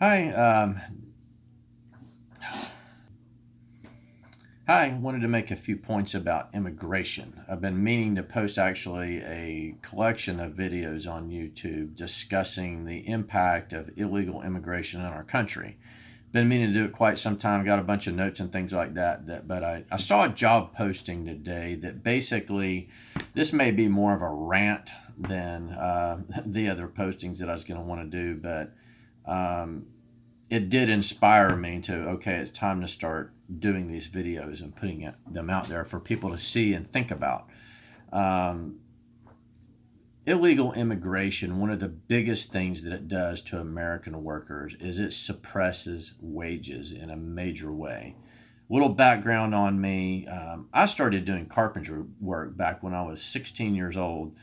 Hi, hi. Wanted to make a few points about immigration. I've been meaning to post actually a collection of videos on YouTube discussing the impact of illegal immigration in our country. Been meaning to do it quite some time. Got a bunch of notes and things like that. But I saw a job posting today that basically this may be more of a rant than the other postings that I was going to want to do, but um, it did inspire me to, okay, it's time to start doing these videos and putting them out there for people to see and think about. Um, Illegal immigration, one of the biggest things that it does to American workers is it suppresses wages in a major way. Little background on me, I started doing carpentry work back when I was 16 years old.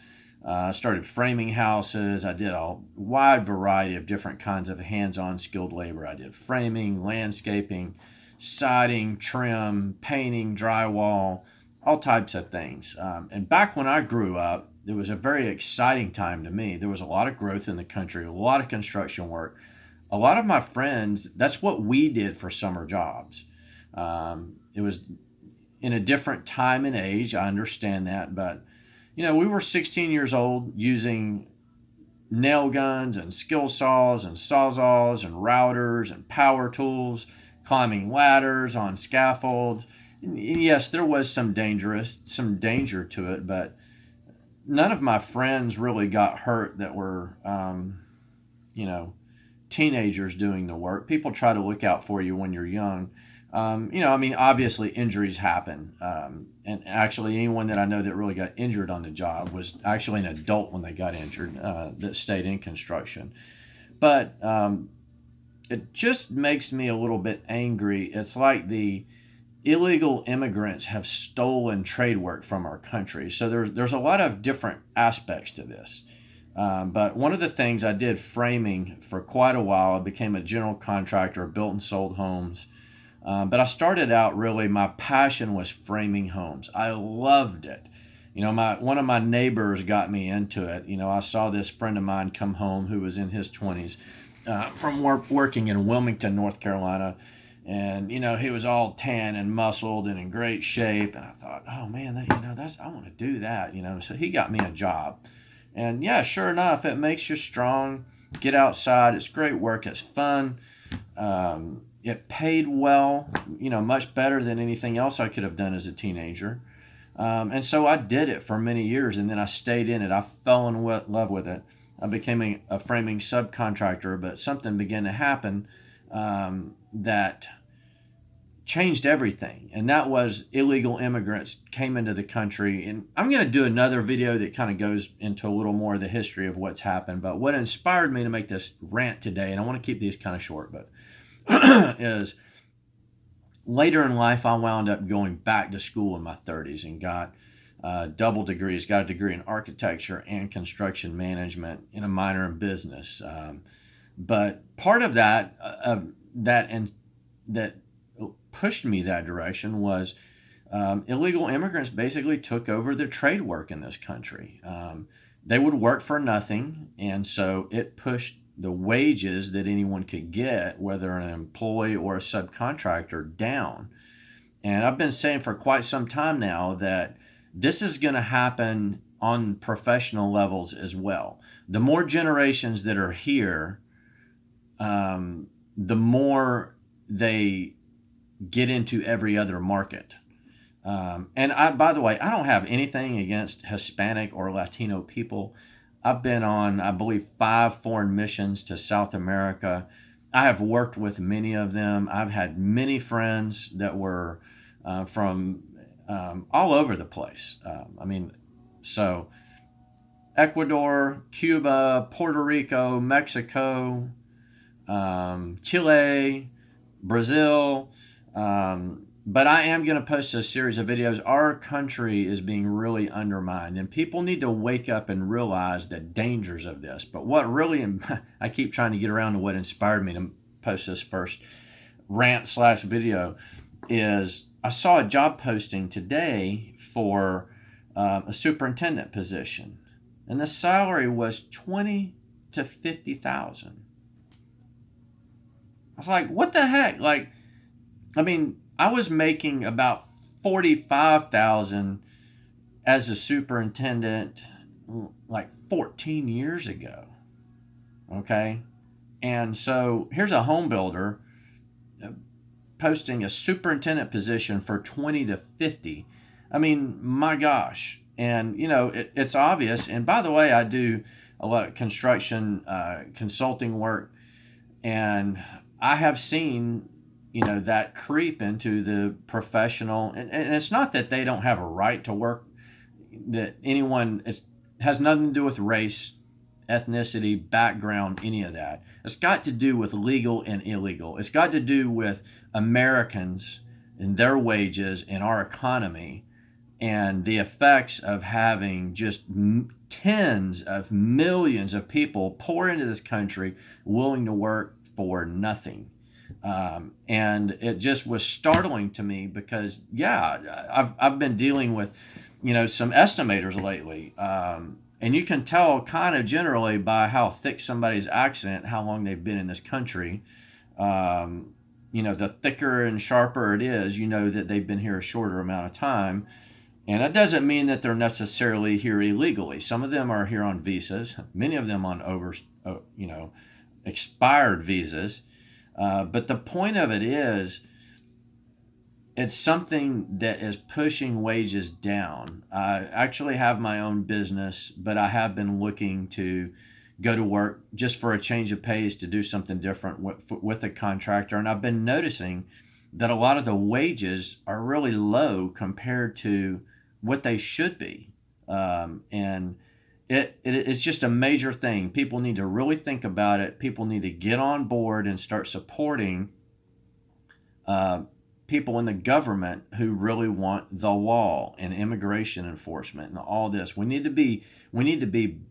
I started framing houses. I did a wide variety of different kinds of hands on skilled labor. I did framing, landscaping, siding, trim, painting, drywall, all types of things. And back when I grew up, it was a very exciting time to me. There was a lot of growth in the country, a lot of construction work. A lot of my friends, that's what we did for summer jobs. It was in a different time and age. I understand that, but we were 16 years old using nail guns and skill saws and sawzalls and routers and power tools, climbing ladders on scaffolds. And yes, there was some danger to it, but none of my friends really got hurt that were, you know, teenagers doing the work. People try to look out for you when you're young. I mean, obviously injuries happen. And actually, anyone that I know that really got injured on the job was actually an adult when they got injured that stayed in construction. But it just makes me a little bit angry. It's like the illegal immigrants have stolen trade work from our country. So there's a lot of different aspects to this. But one of the things I did framing for quite a while, I became a general contractor, built and sold homes. But I started out really, my passion was framing homes. I loved it. One of my neighbors got me into it. I saw this friend of mine come home who was in his 20s from working in Wilmington, North Carolina. And he was all tan and muscled and in great shape. And I thought, oh man, that's I want to do that. So he got me a job. And yeah, sure enough, it makes you strong. Get outside. It's great work. It's fun. It paid well, much better than anything else I could have done as a teenager. And so I did it for many years, and then I stayed in it. I fell in love with it. I became a framing subcontractor, but something began to happen that changed everything, and that was illegal immigrants came into the country. And I'm going to do another video that kind of goes into a little more of the history of what's happened. But what inspired me to make this rant today, and I want to keep these kind of short, but is later in life I wound up going back to school in my 30s and got double degrees. Got a degree in architecture and construction management, and a minor in business. But part of that pushed me that direction was illegal immigrants basically took over the trade work in this country. They would work for nothing, and so it pushed the wages that anyone could get, whether an employee or a subcontractor, down. And I've been saying for quite some time now that this is going to happen on professional levels as well. The more generations that are here, the more they get into every other market. By the way, I don't have anything against Hispanic or Latino people. I've been on, I believe, 5 foreign missions to South America. I have worked with many of them. I've had many friends that were from all over the place. So Ecuador, Cuba, Puerto Rico, Mexico, Chile, Brazil. But I am going to post a series of videos. Our country is being really undermined, and people need to wake up and realize the dangers of this. But what really, I keep trying to get around to what inspired me to post this first rant/video, is I saw a job posting today for a superintendent position, and the salary was 20 to 50,000. was like, what the heck? Like, I mean, I was making about 45,000 as a superintendent like 14 years ago. Okay. And so here's a home builder posting a superintendent position for 20 to 50. I mean, my gosh. And, it's obvious. And by the way, I do a lot of construction consulting work. And I have seen, that creep into the professional. And it's not that they don't have a right to work, that anyone has nothing to do with race, ethnicity, background, any of that. It's got to do with legal and illegal. It's got to do with Americans and their wages and our economy and the effects of having just tens of millions of people pour into this country willing to work for nothing. And it just was startling to me because, I've been dealing with, some estimators lately. And you can tell kind of generally by how thick somebody's accent, how long they've been in this country. The thicker and sharper it is, that they've been here a shorter amount of time. And that doesn't mean that they're necessarily here illegally. Some of them are here on visas, many of them on expired visas. But the point of it is, it's something that is pushing wages down. I actually have my own business, but I have been looking to go to work just for a change of pace to do something different with a contractor. And I've been noticing that a lot of the wages are really low compared to what they should be. And it's just a major thing. People need to really think about it. People need to get on board and start supporting people in the government who really want the wall and immigration enforcement and all this. We need to be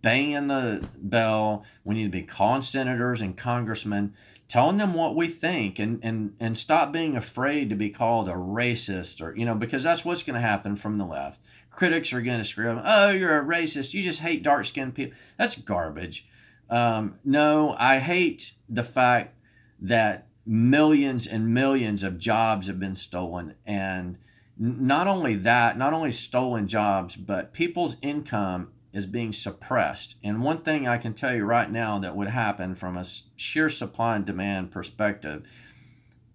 banging the bell. We need to be calling senators and congressmen, telling them what we think, and stop being afraid to be called a racist, or because that's what's going to happen from the left. Critics are going to scream, "Oh, you're a racist. You just hate dark-skinned people." That's garbage. No, I hate the fact that millions and millions of jobs have been stolen, and not only stolen jobs, but people's income is being suppressed. And one thing I can tell you right now that would happen from a sheer supply and demand perspective,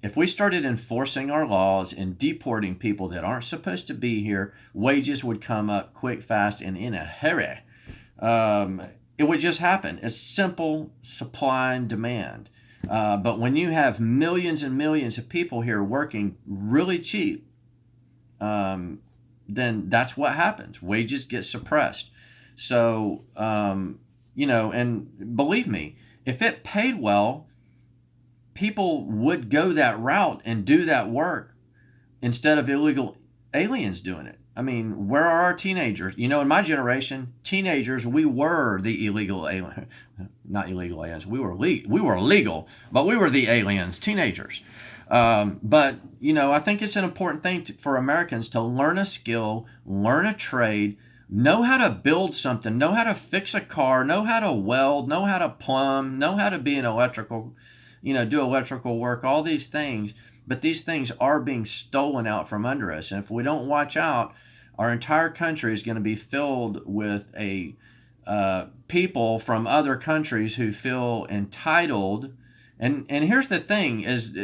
if we started enforcing our laws and deporting people that aren't supposed to be here, wages would come up quick, fast, and in a hurry. It would just happen. It's simple supply and demand. But when you have millions and millions of people here working really cheap, then that's what happens. Wages get suppressed. So, and believe me, if it paid well, people would go that route and do that work instead of illegal aliens doing it. I mean, where are our teenagers? In my generation, teenagers, we were the illegal alien, not illegal aliens. We were legal, but we were the aliens, teenagers. But I think it's an important thing for Americans to learn a skill, learn a trade, know how to build something, know how to fix a car, know how to weld, know how to plumb, know how to be an electrical, do electrical work, all these things. But these things are being stolen out from under us. And if we don't watch out, our entire country is going to be filled with people from other countries who feel entitled. And here's the thing is,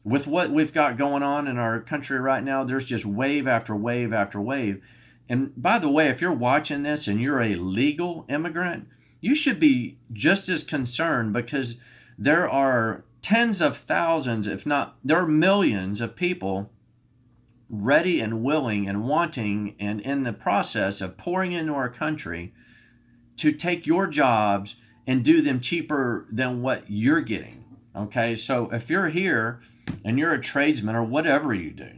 with what we've got going on in our country right now, there's just wave after wave after wave. And by the way, if you're watching this and you're a legal immigrant, you should be just as concerned, because there are tens of thousands, if not, there are millions of people ready and willing and wanting and in the process of pouring into our country to take your jobs and do them cheaper than what you're getting. Okay, so if you're here and you're a tradesman or whatever you do,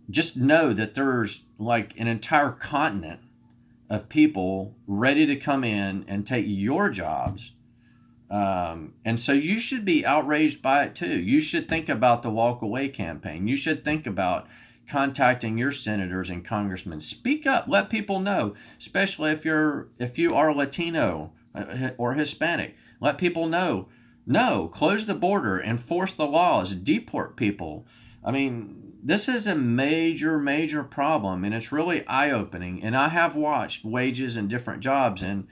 just know that there's like an entire continent of people ready to come in and take your jobs. And so you should be outraged by it too. You should think about the Walk Away campaign. You should think about contacting your senators and congressmen. Speak up. Let people know, especially if you are Latino or Hispanic. Let people know No, close the border, enforce the laws, deport people. I mean, this is a major, major problem, and it's really eye opening. And I have watched wages in different jobs, and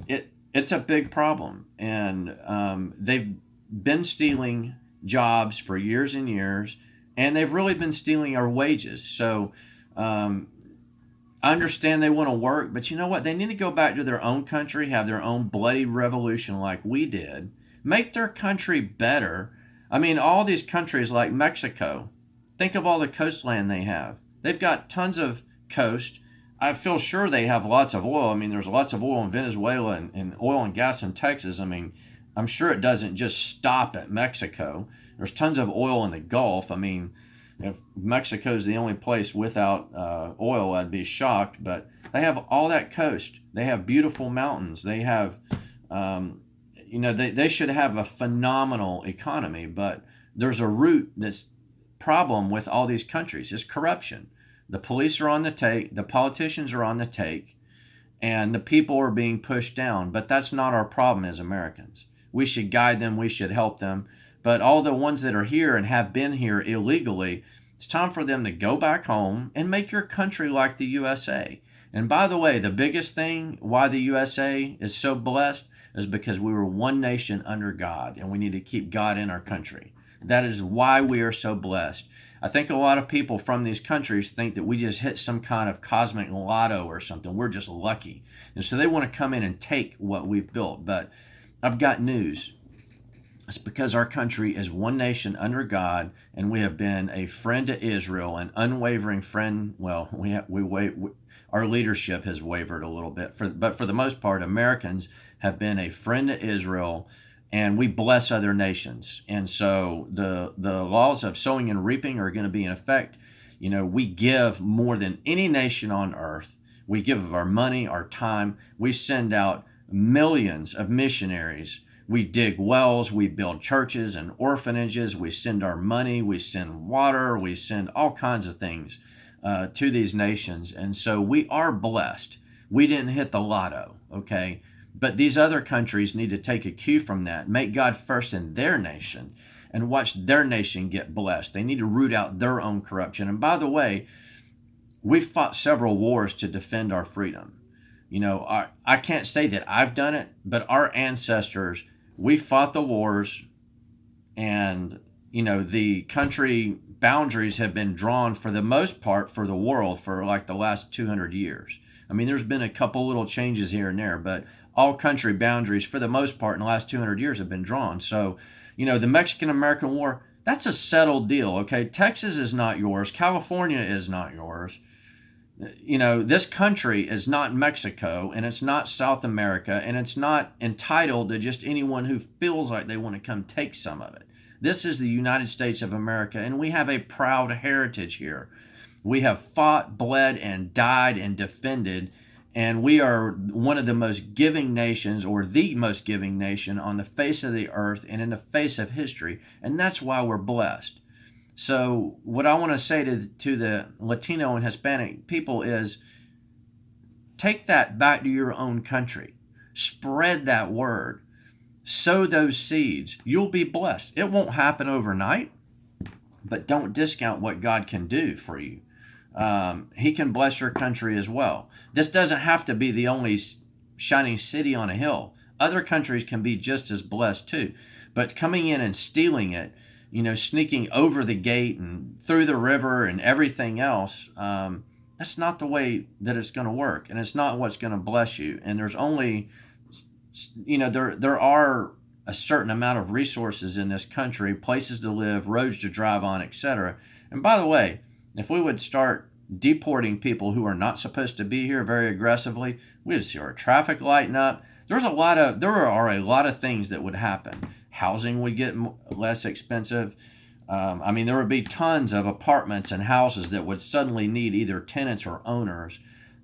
it's a big problem. And they've been stealing jobs for years and years, and they've really been stealing our wages. So um, I understand they want to work, but you know what? They need to go back to their own country, have their own bloody revolution like we did, make their country better. I mean, all these countries like Mexico, think of all the coastland they have. They've got tons of coast. I feel sure they have lots of oil. I mean, there's lots of oil in Venezuela and oil and gas in Texas. I mean, I'm sure it doesn't just stop at Mexico. There's tons of oil in the Gulf. I mean, if Mexico's the only place without oil, I'd be shocked. But they have all that coast. They have beautiful mountains. They have, they should have a phenomenal economy. But there's a root that's problem with all these countries is corruption. The police are on the take. The politicians are on the take. And the people are being pushed down. But that's not our problem as Americans. We should guide them. We should help them. But all the ones that are here and have been here illegally, it's time for them to go back home and make your country like the USA. And by the way, the biggest thing why the USA is so blessed is because we were one nation under God, and we need to keep God in our country. That is why we are so blessed. I think a lot of people from these countries think that we just hit some kind of cosmic lotto or something. We're just lucky. And so they want to come in and take what we've built. But I've got news. It's because our country is one nation under God, and we have been a friend to Israel, an unwavering friend. Well, our leadership has wavered a little bit, but for the most part, Americans have been a friend to Israel, and we bless other nations. And so the laws of sowing and reaping are going to be in effect. You know, we give more than any nation on earth. We give of our money, our time. We send out millions of missionaries. We dig wells, we build churches and orphanages, we send our money, we send water, we send all kinds of things to these nations. And so we are blessed. We didn't hit the lotto, okay? But these other countries need to take a cue from that, make God first in their nation, and watch their nation get blessed. They need to root out their own corruption. And by the way, we've fought several wars to defend our freedom. You know, I can't say that I've done it, but our ancestors, we fought the wars, and, you know, the country boundaries have been drawn for the most part for the world for like the last 200 years. I mean, there's been a couple little changes here and there, but all country boundaries for the most part in the last 200 years have been drawn. So, you know, the Mexican-American War, that's a settled deal, okay? Texas is not yours. California is not yours. You know, this country is not Mexico, and it's not South America, and it's not entitled to just anyone who feels like they want to come take some of it. This is the United States of America, and we have a proud heritage here. We have fought, bled, and died and defended, and we are one of the most giving nations, or the most giving nation on the face of the earth and in the face of history, and that's why we're blessed. So what I want to say to the Latino and Hispanic people is take that back to your own country. Spread that word. Sow those seeds. You'll be blessed. It won't happen overnight, but don't discount what God can do for you. He can bless your country as well. This doesn't have to be the only shining city on a hill. Other countries can be just as blessed too. But coming in and stealing it, you know, sneaking over the gate and through the river and everything else, that's not the way that it's going to work. And it's not what's going to bless you. And there's only, you know, there are a certain amount of resources in this country, places to live, roads to drive on, etc. And by the way, if we would start deporting people who are not supposed to be here very aggressively, we'd see our traffic lighten up. There are a lot of things that would happen. Housing would get less expensive. I mean, there would be tons of apartments and houses that would suddenly need either tenants or owners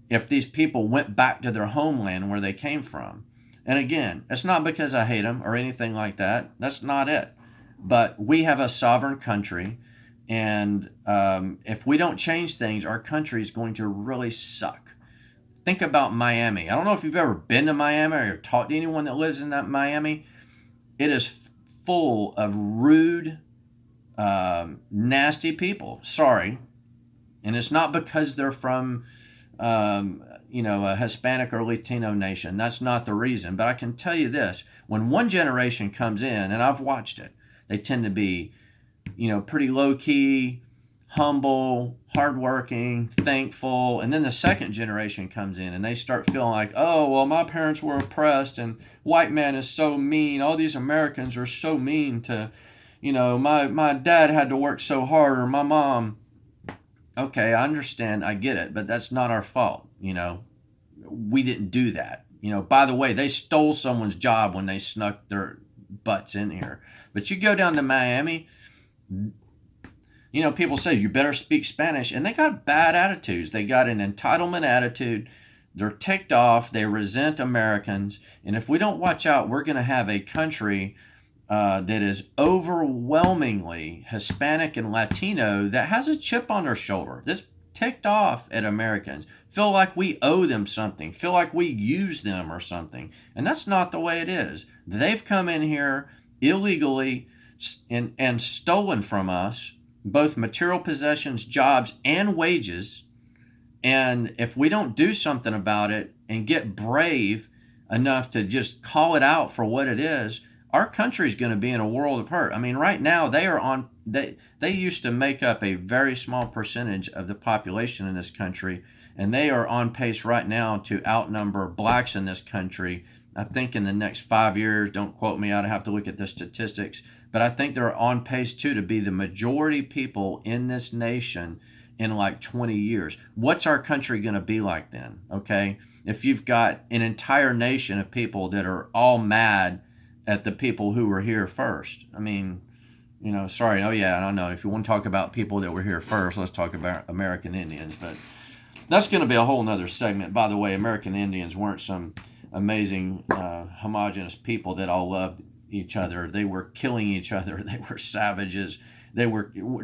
if these people went back to their homeland where they came from. And again, it's not because I hate them or anything like that. That's not it. But we have a sovereign country, and if we don't change things, our country is going to really suck. Think about Miami. I don't know if you've ever been to Miami or talked to anyone that lives in that Miami. It is full of rude, nasty people. And it's not because they're from, a Hispanic or Latino nation. That's not the reason. But I can tell you this: when one generation comes in, and I've watched it, they tend to be, pretty low key, humble, hardworking, thankful. And then the second generation comes in and they start feeling like, oh, well, my parents were oppressed and white man is so mean. All these Americans are so mean to, my dad had to work so hard, or my mom. Okay, I understand. I get it. But that's not our fault. We didn't do that. By the way, they stole someone's job when they snuck their butts in here. But you go down to Miami, people say you better speak Spanish, and they got bad attitudes. They got an entitlement attitude. They're ticked off. They resent Americans. And if we don't watch out, we're going to have a country that is overwhelmingly Hispanic and Latino that has a chip on their shoulder. That's ticked off at Americans. Feel like we owe them something. Feel like we use them or something. And that's not the way it is. They've come in here illegally and stolen from us both material possessions, jobs, and wages. And if we don't do something about it and get brave enough to just call it out for what it is, our country is going to be in a world of hurt. I mean, right now they used to make up a very small percentage of the population in this country, and they are on pace right now to outnumber blacks in this country. I think in the next 5 years, don't quote me, I'd have to look at the statistics, but I think they're on pace too to be the majority people in this nation in like 20 years. What's our country going to be like then? Okay. If you've got an entire nation of people that are all mad at the people who were here first. I mean, sorry. Oh yeah. I know. If you want to talk about people that were here first, let's talk about American Indians, but that's going to be a whole nother segment. By the way, American Indians weren't some amazing, homogenous people that all loved each other. They were killing each other. They were savages.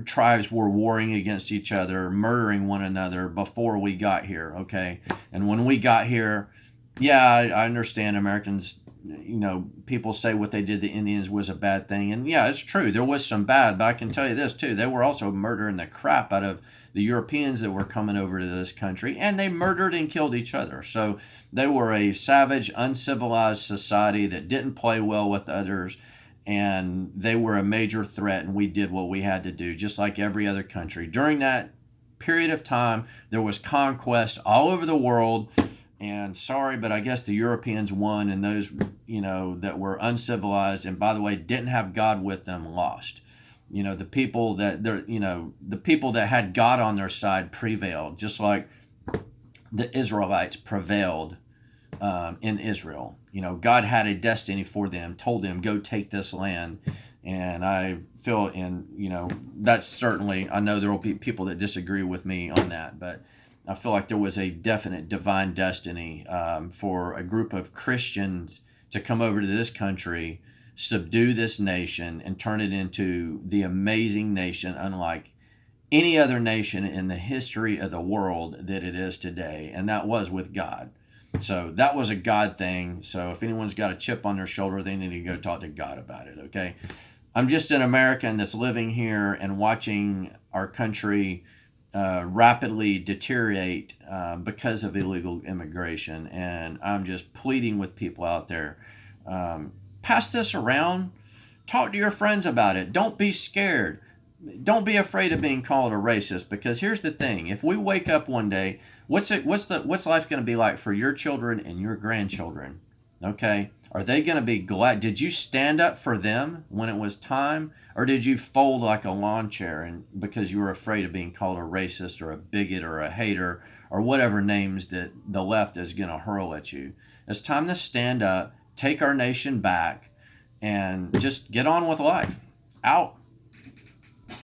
Tribes were warring against each other, murdering one another before we got here. Okay. And when we got here, yeah, I understand Americans, people say what they did to Indians was a bad thing. And yeah, it's true. There was some bad, but I can tell you this too. They were also murdering the crap out of the Europeans that were coming over to this country, and they murdered and killed each other. So they were a savage, uncivilized society that didn't play well with others, and they were a major threat, and we did what we had to do, just like every other country. During that period of time, there was conquest all over the world, and sorry, but I guess the Europeans won, and those, that were uncivilized, and by the way, didn't have God with them, lost. The people that had God on their side prevailed, just like the Israelites prevailed in Israel. God had a destiny for them, told them, go take this land. And I feel that's certainly, I know there will be people that disagree with me on that, but I feel like there was a definite divine destiny for a group of Christians to come over to this country, subdue this nation, and turn it into the amazing nation unlike any other nation in the history of the world that it is today. And that was with God. So that was a God thing. So if anyone's got a chip on their shoulder, they need to go talk to God about it, okay? I'm just an American that's living here and watching our country rapidly deteriorate because of illegal immigration. And I'm just pleading with people out there. Pass this around. Talk to your friends about it. Don't be scared. Don't be afraid of being called a racist, because here's the thing. If we wake up one day, what's life going to be like for your children and your grandchildren? Okay? Are they going to be glad? Did you stand up for them when it was time, or did you fold like a lawn chair and because you were afraid of being called a racist or a bigot or a hater or whatever names that the left is going to hurl at you? It's time to stand up, take our nation back, and just get on with life. Out.